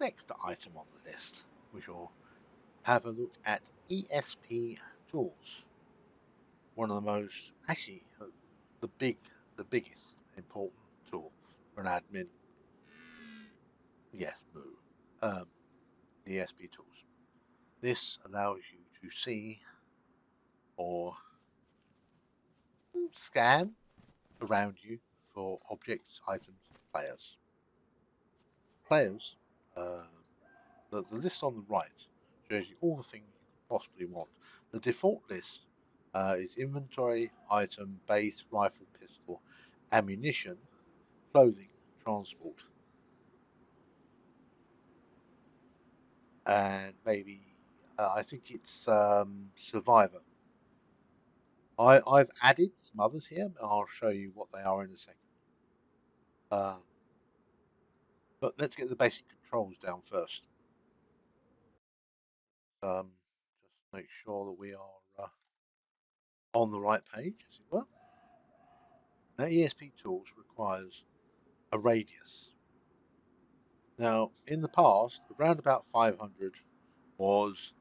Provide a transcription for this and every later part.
next item on the list, we shall have a look at ESP Tools. One of the most, actually, the biggest important tool for an admin. Yes, moo. The ESP Tools. This allows you to see or scan around you for objects, items, players. Players, the list on the right shows you all the things you could possibly want. The default list is inventory, item, base, rifle, pistol, ammunition, clothing, transport, and maybe I think it's survivor. I've added some others here. I'll show you what they are in a second. But let's get the basic controls down first. Just make sure that we are on the right page, as it were. Now, ESP Tools requires a radius. Now, in the past, around about 500 was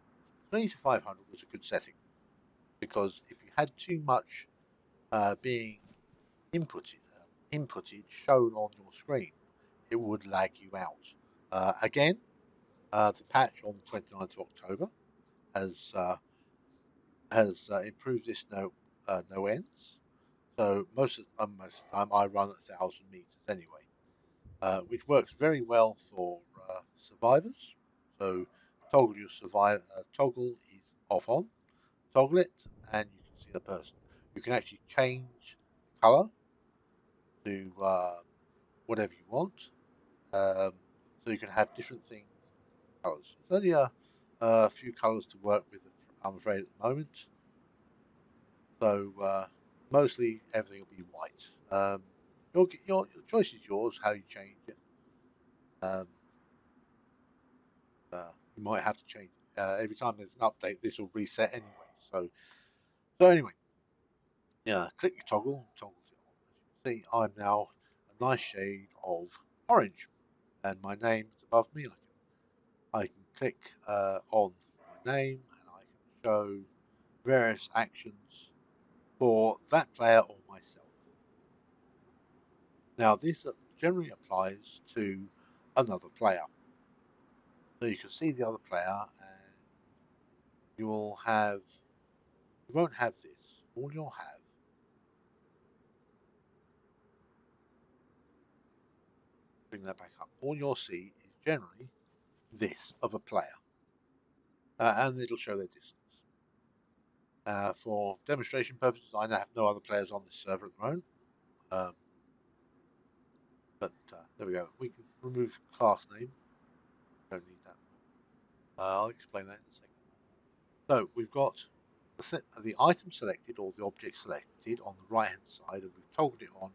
20 to 500 was a good setting, because if you had too much being inputted shown on your screen, it would lag you out. Again, the patch on the 29th of October has improved this no ends. So most of the time I run at 1,000 meters anyway, which works very well for survivors. So toggle your toggle is off on, toggle it, and you can see the person. You can actually change the color to whatever you want, so you can have different things, colors. It's only a few colors to work with, I'm afraid, at the moment. So mostly everything will be white. Your choice is yours, how you change it. You might have to change every time there's an update. This will reset anyway. So anyway, yeah. Click your toggle. Toggles it on. As you can see, I'm now a nice shade of orange, and my name is above me. I can click on my name, and I can show various actions for that player or myself. Now, this generally applies to another player. So you can see the other player, and you won't have this. All you'll have, bring that back up, all you'll see is generally this of a player. And it'll show their distance. For demonstration purposes, I have no other players on this server at the moment. But there we go. We can remove class name. Don't need that. I'll explain that in a second. So we've got the item selected or the object selected on the right hand side, and we've toggled it on,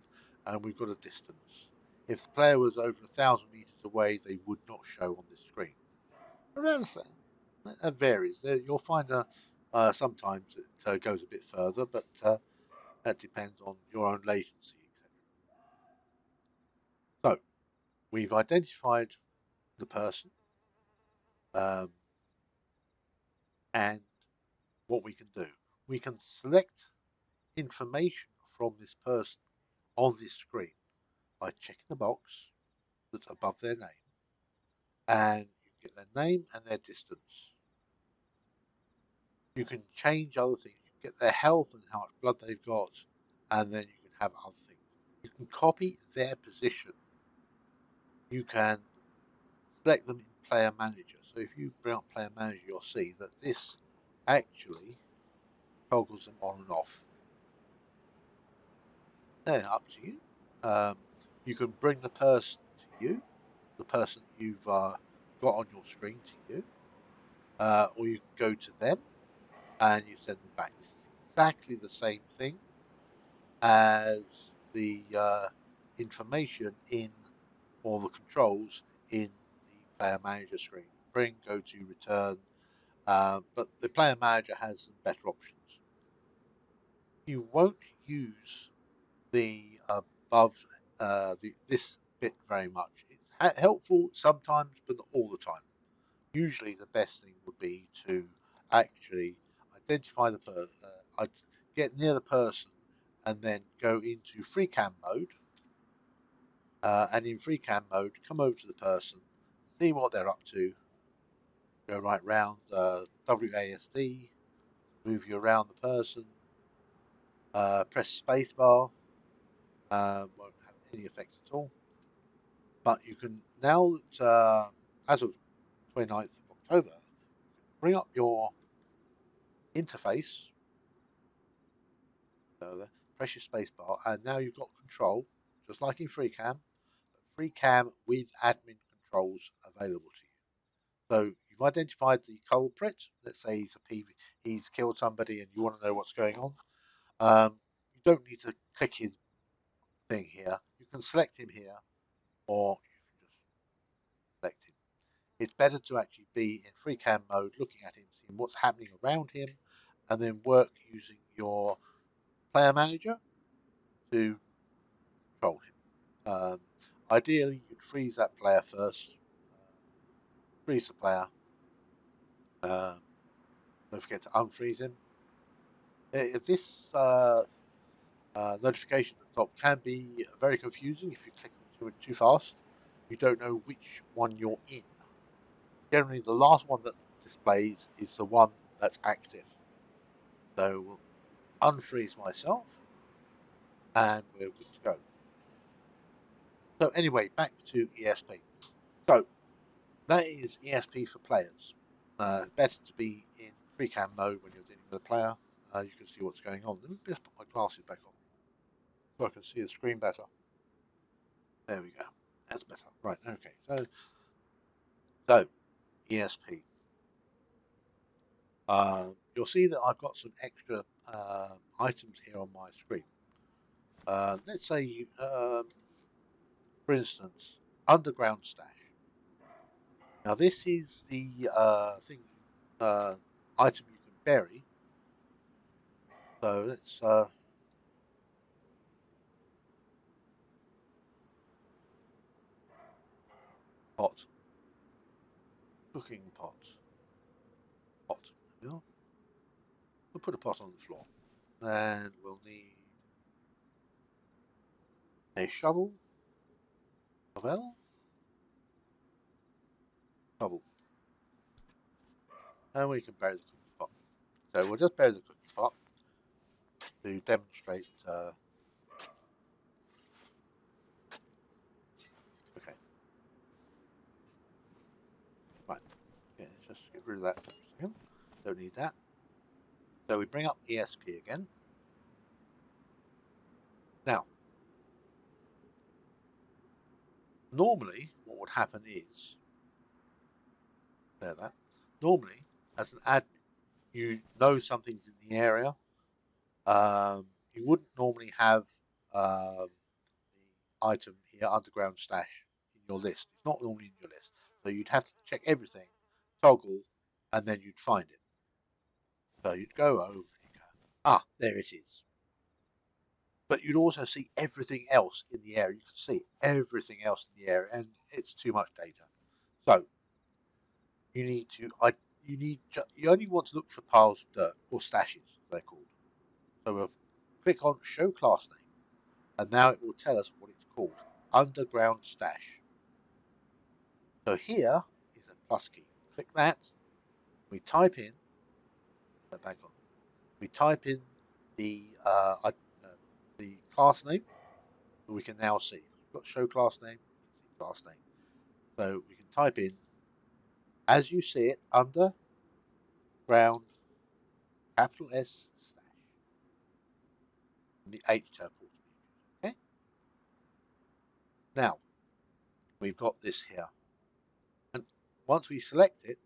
and we've got a distance. If the player was over 1,000 meters away, they would not show on the screen. Around that varies. You'll find sometimes it goes a bit further, but that depends on your own latency, etc. So we've identified the person, and what we can do, we can select information from this person on this screen by checking the box that's above their name, and you get their name and their distance. You can change other things. You can get their health and how much blood they've got, and then you can have other things. You can copy their position. You can select them in Player Manager. So if you bring up Player Manager, you'll see that this actually toggles them on and off. Then up to you. You can bring the person to you, the person you've got on your screen to you, or you can go to them and you send them back. This is exactly the same thing as the information in, or the controls in the Player Manager screen. Bring, go to, return. But the Player Manager has some better options. You won't use the above this bit very much. It's helpful sometimes, but not all the time. Usually, the best thing would be to actually identify the person, get near the person, and then go into free cam mode. And in free cam mode, come over to the person, see what they're up to, go right round WASD, move you around the person, press spacebar, won't have any effect at all. But you can now, as of 29th of October, bring up your interface, press your spacebar, and now you've got control, just like in FreeCam, but FreeCam with admin controls available to you. So you've identified the culprit. Let's say he's killed somebody, and you want to know what's going on. You don't need to click his thing here. You can select him here, or you can just select him. It's better to actually be in free cam mode, looking at him, seeing what's happening around him, and then work using your player manager to control him. Ideally, you'd freeze that player first. Freeze the player. Don't forget to unfreeze him. This notification at the top can be very confusing if you click onto it too fast. You don't know which one you're in. Generally, the last one that displays is the one that's active. So we'll unfreeze myself, and we're good to go. So anyway, back to ESP. So that is ESP for players. Better to be in free cam mode when you're dealing with a player. You can see what's going on. Let me just put my glasses back on so I can see the screen better. There we go. That's better. Right. Okay. So ESP. You'll see that I've got some extra items here on my screen. Let's say, for instance, underground stash. Now this is the item you can bury. So let's pot, cooking pot. There we are. We'll put a pot on the floor, and we'll need a shovel, and we can bury the cooking pot. So we'll just bury the cooking pot to demonstrate. Okay. Right. Okay, let's just get rid of that for a second. Don't need that. So we bring up ESP again. Now, normally what would happen is, normally as an admin, you know something's in the area. You wouldn't normally have the item here, underground stash, in your list. It's not normally in your list. So you'd have to check everything, toggle, and then you'd find it. So you'd go over and you go, there it is. But you'd also see everything else in the area. You can see everything else in the area, and it's too much data. So you only want to look for piles of dirt, or stashes, they're called. So we'll click on Show Class Name, and now it will tell us what it's called, Underground Stash. So here is a plus key. Click that. We type in, we type in the class name. We can now see. We've got Show Class Name, we can see class name. So we can type in, as you see it, underground, capital S, stash. And the H turtle. Okay? Now, we've got this here. And once we select it,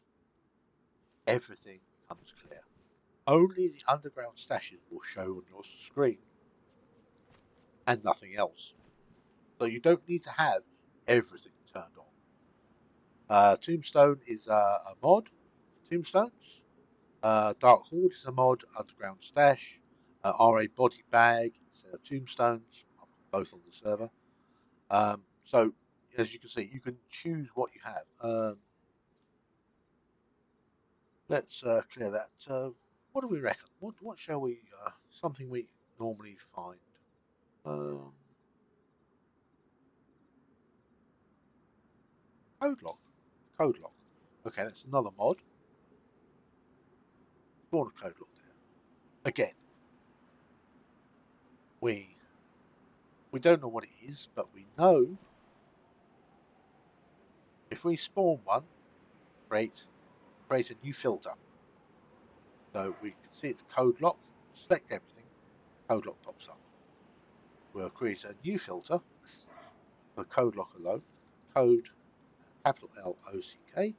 everything becomes clear. Only the underground stashes will show on your screen, and nothing else. So you don't need to have everything turned on. Tombstone is a mod for tombstones. Dark Horde is a mod, underground stash. RA body bag instead of tombstones, both on the server. So as you can see, you can choose what you have. Let's clear that. What do we reckon? What shall we? Something we normally find. Um, Code lock. Code lock. Okay, that's another mod. Spawn a code lock there. Again, we don't know what it is, but we know if we spawn one, create a new filter. So we can see it's code lock. Select everything. Code lock pops up. We'll create a new filter for code lock alone. Code capital LOCK.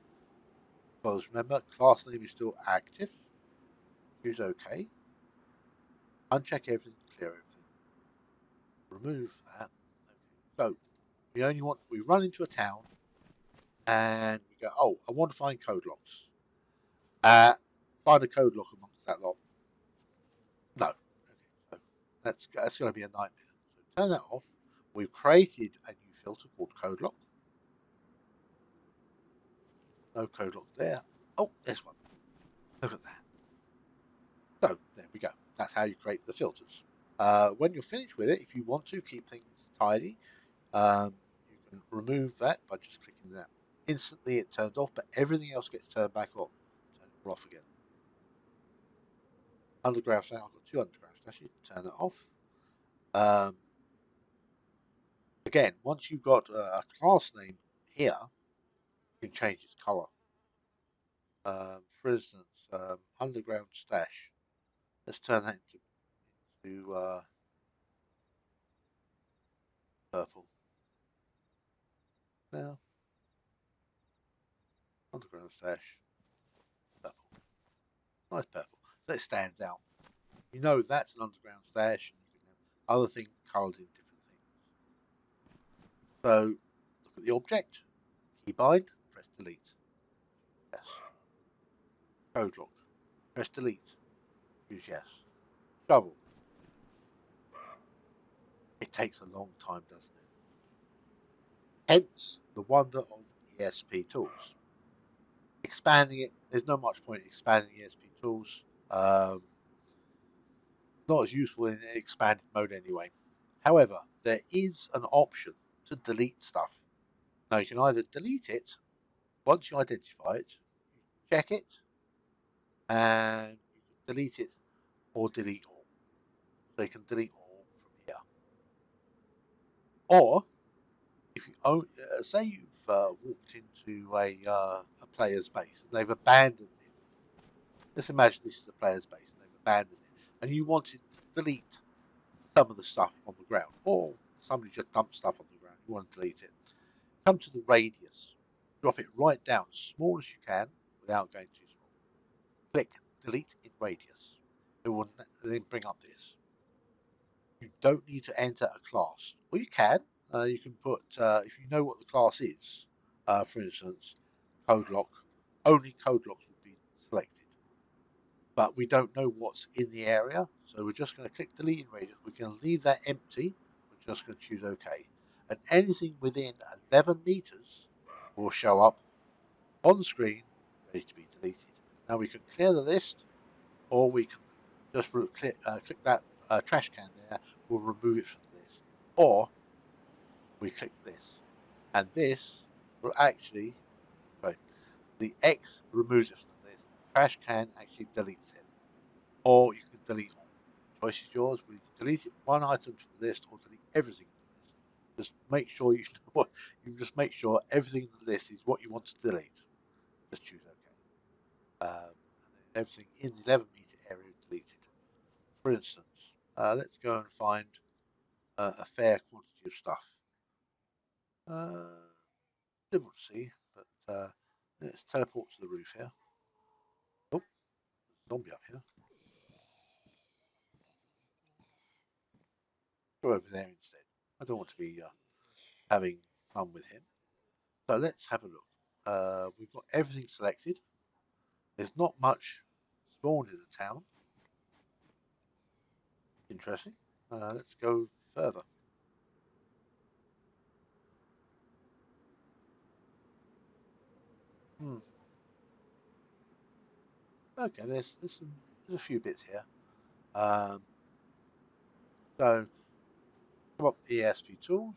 Because remember, class name is still active. Choose OK. Uncheck everything, clear everything. Remove that. Okay. So we run into a town and we go, oh, I want to find code locks. Find a code lock amongst that lot. No. Okay. So that's going to be a nightmare. So turn that off. We've created a new filter called code lock. No code lock there. Oh, there's one. Look at that. So there we go. That's how you create the filters. When you're finished with it, if you want to keep things tidy, you can remove that by just clicking that. Instantly it turns off, but everything else gets turned back on. Turn it off again. Underground stash, I've got 2 underground stashes. Turn that off. Again, once you've got a class name here, you can change its color. For instance, underground stash. Let's turn that into purple. Now, underground stash, purple. Nice purple. So it stands out. You know that's an underground stash, and you can have other things coloured in different things. So look at the object, keybind, press delete. Yes. Code lock. Press delete. Choose yes. Shovel. It takes a long time, doesn't it? Hence the wonder of ESP tools. Expanding it, there's not much point in expanding ESP tools. Not as useful in expanded mode anyway. However, there is an option to delete stuff. Now you can either delete it once you identify it, check it, and you can delete it or delete all. So you can delete all from here. Or if you say you've walked into a player's base and they've abandoned it. Let's imagine this is a player's base and they've abandoned it, and you wanted to delete some of the stuff on the ground, or somebody just dumped stuff on the ground. You want to delete it. Come to the radius. Drop it right down as small as you can without going too small. Click delete in radius. It will then bring up this. You don't need to enter a class. Or you can. You can put, if you know what the class is, for instance, code lock, only code locks would be selected. But we don't know what's in the area, so we're just going to click delete in radius. We can leave that empty. We're just going to choose OK. And anything within 11 meters will show up on the screen, ready to be deleted. Now we can clear the list, or we can just click that trash can there. We'll remove it from the list. Or we click this, and this will actually, sorry, the X removes it from the list. Trash can actually deletes it. Or you can delete all. Choice is yours. We delete one item from the list or delete everything in the list. Just make sure you just make sure everything in the list is what you want to delete. Just choose OK. And then everything in the 11-meter area is deleted. For instance, let's go and find a fair quantity of stuff. Difficult to see, but let's teleport to the roof here. Oh, there's a zombie up here. Go over there instead. I don't want to be having fun with him. So let's have a look. We've got everything selected. There's not much spawned in the town. Interesting. Let's go further. Okay, there's a few bits here. So come up ESP tools,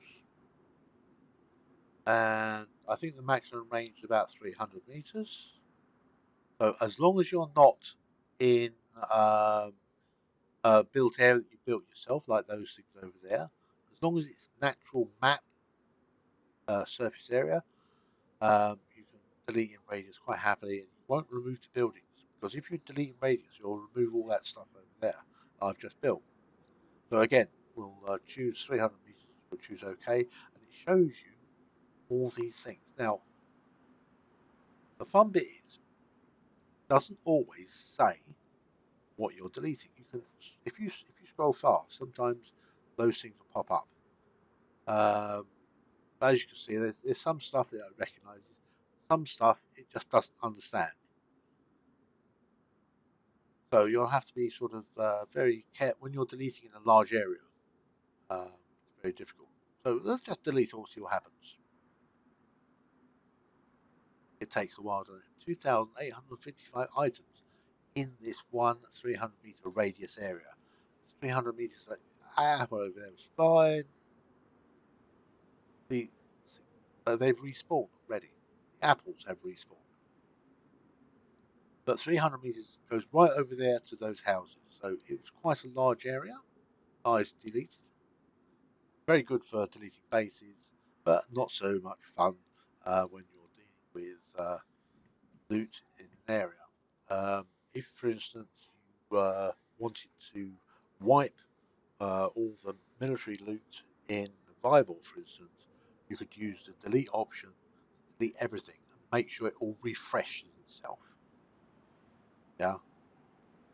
and I think the maximum range is about 300 meters. So as long as you're not in a built area that you built yourself, like those things over there, as long as it's natural map surface area, you can delete in radius quite happily, and you won't remove the buildings, because if you delete in radius, you'll remove all that stuff over there I've just built. So again, we'll choose 300 meters. We'll choose OK, and it shows you all these things. Now, the fun bit is, it doesn't always say what you're deleting. You can, if you scroll fast, sometimes those things will pop up. As you can see, there's some stuff that it recognises, some stuff it just doesn't understand. So you'll have to be sort of very careful when you're deleting in a large area. It's very difficult. So let's just delete all, see what happens. It takes a while, doesn't it? 2,855 items in this one 300 meter radius area. 300 meters over there was fine. They've respawned already. The apples have respawned. But 300 meters goes right over there to those houses. So it was quite a large area. I deleted. Very good for deleting bases, but not so much fun when you're dealing with loot in an area. If, for instance, you wanted to wipe all the military loot in Bible, for instance, you could use the delete option to delete everything and make sure it all refreshes itself. Yeah.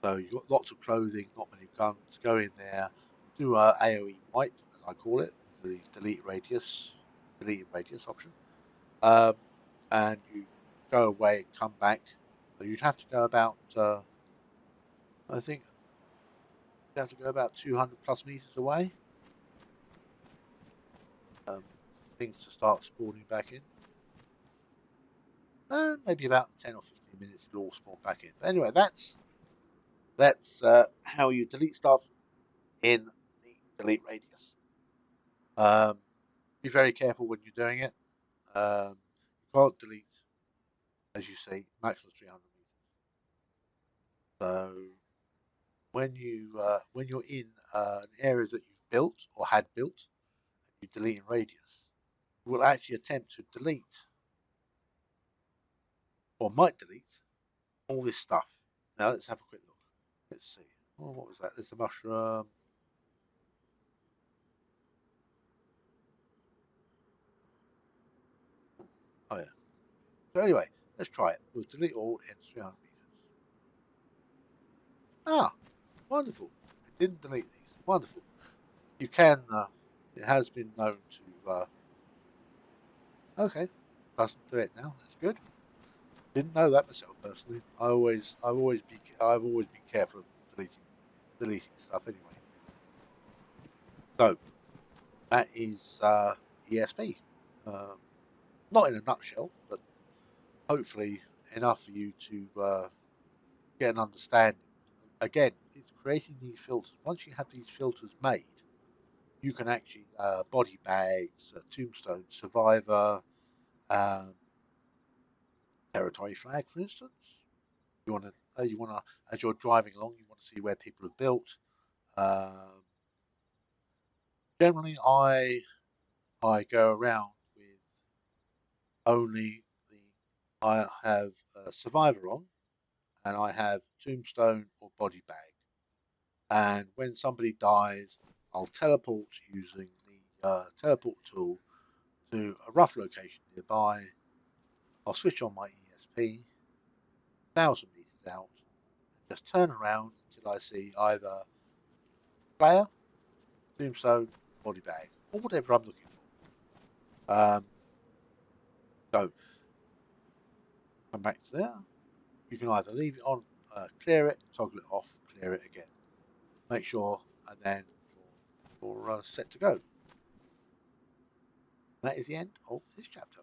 So you've got lots of clothing, not many guns. Go in there, do a AOE wipe, as I call it, the deleting radius option, and you go away and come back. So you'd have to go about, I think, you have to go about 200 plus meters away. Things to start spawning back in. Maybe about 10 or 15 minutes it'll all spawn back in. But anyway, that's how you delete stuff in the delete radius. Be very careful when you're doing it. You can't delete, as you see, maximum 300 meters. So when you're in an area that you've built or had built, you delete in radius, you will actually attempt to delete or might delete all this stuff. Now let's have a quick look. Let's see. Oh, what was that? There's a mushroom. Oh yeah. So anyway, let's try it. We'll delete all in 300 meters. Ah, wonderful. It didn't delete these. Wonderful. You can. It has been known to. Okay, doesn't do it now. That's good. Didn't know that myself personally. I've always been careful of deleting stuff anyway. So that is ESP. Not in a nutshell, but hopefully enough for you to get an understanding. Again, it's creating these filters. Once you have these filters made, you can actually body bags, tombstone, survivor, um, territory flag, for instance. You want to, as you're driving along, you want to see where people have built. Generally, I go around with only I have a survivor on, and I have tombstone or body bag. And when somebody dies, I'll teleport using the teleport tool to a rough location nearby. I'll switch on my ESP, 1,000 meters out, and just turn around until I see either player, tombstone, body bag, or whatever I'm looking for. So come back to there. You can either leave it on, clear it, toggle it off, clear it again. Make sure, and then you're set to go. That is the end of this chapter.